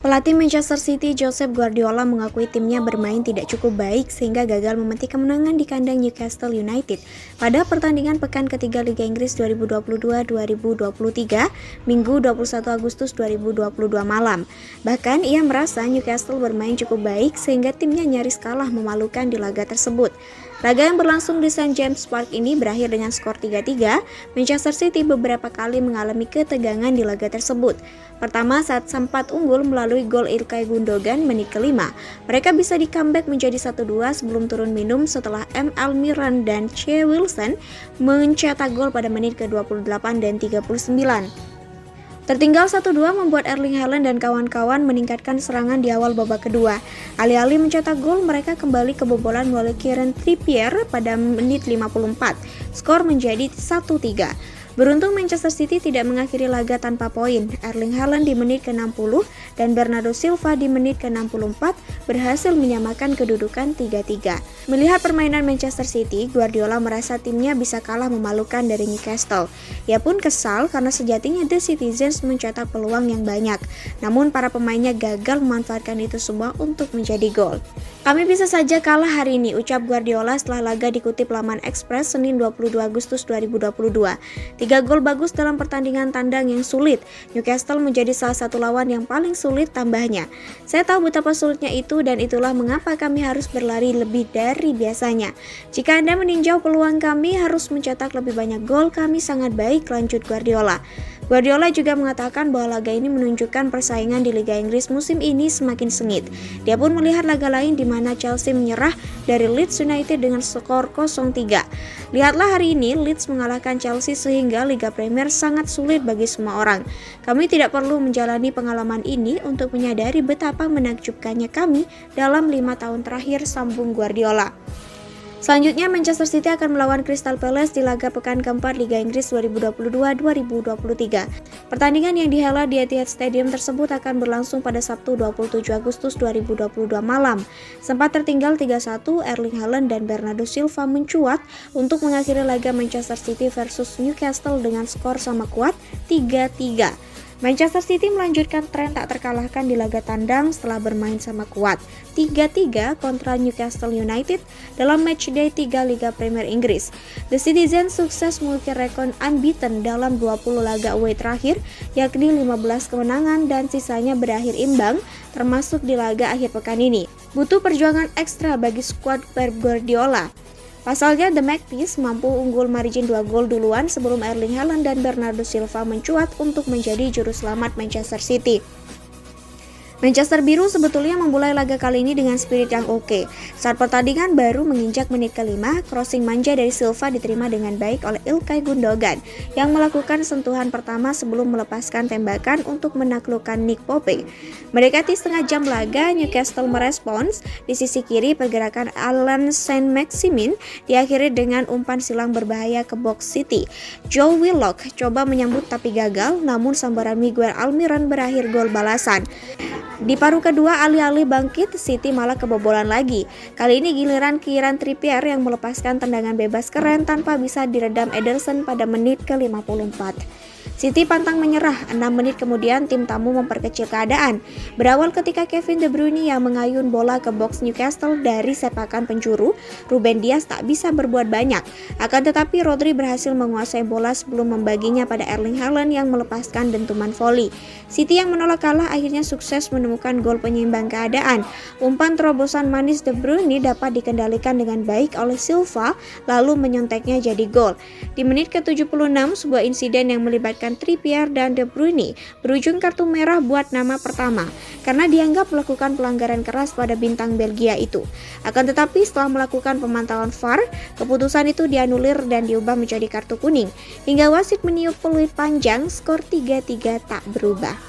Pelatih Manchester City Josep Guardiola mengakui timnya bermain tidak cukup baik sehingga gagal memetik kemenangan di kandang Newcastle United pada pertandingan pekan ketiga Liga Inggris 2022-2023 Minggu 21 Agustus 2022 malam. Bahkan ia merasa Newcastle bermain cukup baik sehingga timnya nyaris kalah memalukan di laga tersebut. Laga yang berlangsung di St. James Park ini berakhir dengan skor 3-3. Manchester City beberapa kali mengalami ketegangan di laga tersebut. Pertama, saat sempat unggul melalui gol Ilkay Gundogan menit ke-5. Mereka bisa di comeback menjadi 1-2 sebelum turun minum setelah M. Almiron dan C. Wilson mencetak gol pada menit ke-28 dan 39. Tertinggal 1-2 membuat Erling Haaland dan kawan-kawan meningkatkan serangan di awal babak kedua. Alih-alih mencetak gol, mereka kembali kebobolan melalui Kieran Trippier pada menit 54. Skor menjadi 1-3. Beruntung Manchester City tidak mengakhiri laga tanpa poin. Erling Haaland di menit ke-60 dan Bernardo Silva di menit ke-64 berhasil menyamakan kedudukan 3-3. Melihat permainan Manchester City, Guardiola merasa timnya bisa kalah memalukan dari Newcastle. Ia pun kesal karena sejatinya The Citizens mencetak peluang yang banyak. Namun para pemainnya gagal memanfaatkan itu semua untuk menjadi gol. Kami bisa saja kalah hari ini, ucap Guardiola setelah laga dikutip laman Express Senin 22 Agustus 2022. 3 gol bagus dalam pertandingan tandang yang sulit. Newcastle menjadi salah satu lawan yang paling sulit tambahnya. Saya tahu betapa sulitnya itu dan itulah mengapa kami harus berlari lebih dari biasanya. Jika Anda meninjau peluang kami harus mencetak lebih banyak gol, kami sangat baik, lanjut Guardiola. Guardiola juga mengatakan bahwa laga ini menunjukkan persaingan di Liga Inggris musim ini semakin sengit. Dia pun melihat laga lain di mana Chelsea menyerah dari Leeds United dengan skor 0-3. Lihatlah hari ini Leeds mengalahkan Chelsea sehingga Liga Premier sangat sulit bagi semua orang. Kami tidak perlu menjalani pengalaman ini untuk menyadari betapa menakjubkannya kami dalam 5 tahun terakhir, sambung Guardiola. Selanjutnya, Manchester City akan melawan Crystal Palace di laga pekan keempat Liga Inggris 2022-2023. Pertandingan yang dihelat di Etihad Stadium tersebut akan berlangsung pada Sabtu 27 Agustus 2022 malam. Sempat tertinggal 3-1, Erling Haaland dan Bernardo Silva mencuat untuk mengakhiri laga Manchester City versus Newcastle dengan skor sama kuat 3-3. Manchester City melanjutkan tren tak terkalahkan di laga tandang setelah bermain sama kuat 3-3 kontra Newcastle United dalam matchday 3 Liga Premier Inggris. The Citizens sukses memiliki rekor unbeaten dalam 20 laga away terakhir, yakni 15 kemenangan dan sisanya berakhir imbang, termasuk di laga akhir pekan ini. Butuh perjuangan ekstra bagi skuad Pep Guardiola. Pasalnya, The Magpies mampu unggul margin 2 gol duluan sebelum Erling Haaland dan Bernardo Silva mencuat untuk menjadi juru selamat Manchester City. Manchester Biru sebetulnya memulai laga kali ini dengan spirit yang oke. Saat pertandingan baru menginjak menit ke-5, crossing manja dari Silva diterima dengan baik oleh Ilkay Gundogan yang melakukan sentuhan pertama sebelum melepaskan tembakan untuk menaklukkan Nick Pope. Mendekati setengah jam laga, Newcastle merespons. Di sisi kiri, pergerakan Allan Saint-Maximin diakhiri dengan umpan silang berbahaya ke box City. Joe Willock coba menyambut tapi gagal, namun sambaran Miguel Almiron berakhir gol balasan. Di paruh kedua, alih-alih bangkit, City malah kebobolan lagi. Kali ini giliran Kieran Trippier yang melepaskan tendangan bebas keren tanpa bisa diredam Ederson pada menit ke-54. City pantang menyerah. 6 menit kemudian tim tamu memperkecil keadaan. Berawal ketika Kevin De Bruyne yang mengayun bola ke box Newcastle dari sepakan penjuru, Ruben Dias tak bisa berbuat banyak. Akan tetapi Rodri berhasil menguasai bola sebelum membaginya pada Erling Haaland yang melepaskan dentuman voli. City yang menolak kalah akhirnya sukses menemukan gol penyeimbang keadaan. Umpan terobosan manis De Bruyne dapat dikendalikan dengan baik oleh Silva lalu menyonteknya jadi gol. Di menit ke-76, sebuah insiden yang melibatkan Trippier dan De Bruyne berujung kartu merah buat nama pertama karena dianggap melakukan pelanggaran keras pada bintang Belgia itu. Akan tetapi setelah melakukan pemantauan VAR, keputusan itu dianulir dan diubah menjadi kartu kuning. Hingga wasit meniup peluit panjang, skor 3-3 tak berubah.